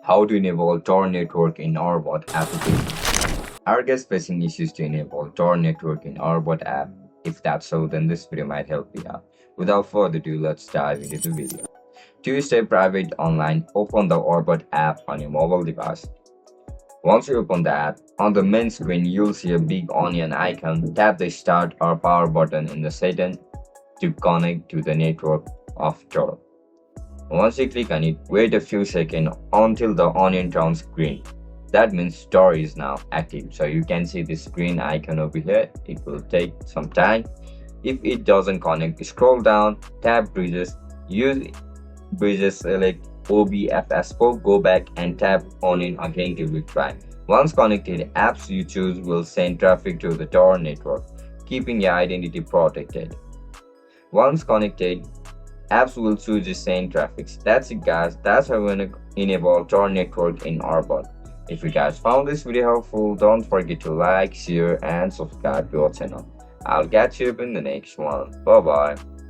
How to enable TOR network in ORBOT application. Are guys facing issues to enable TOR network in ORBOT app? If that's so, then this video might help you out. Without further ado, let's dive into the video. To stay private online, open the ORBOT app on your mobile device. Once you open the app, on the main screen you'll see a big onion icon. Tap the start or power button in the setting to connect to the network of TOR. Once you click on it, wait a few seconds until the onion turns green. That means TOR is now active. So you can see this green icon over here. It will take some time. If it doesn't connect, scroll down, tap bridges, use bridges, select OBFS4, go back and tap onion again to retry. Once connected, apps you choose will send traffic to the TOR network, keeping your identity protected. Once connected, apps will choose the same traffic. That's it guys, that's how we enable TOR network in ORBOT. If you guys found this video helpful, don't forget to like, share and subscribe to our channel. I'll catch you up in the next one. Bye bye.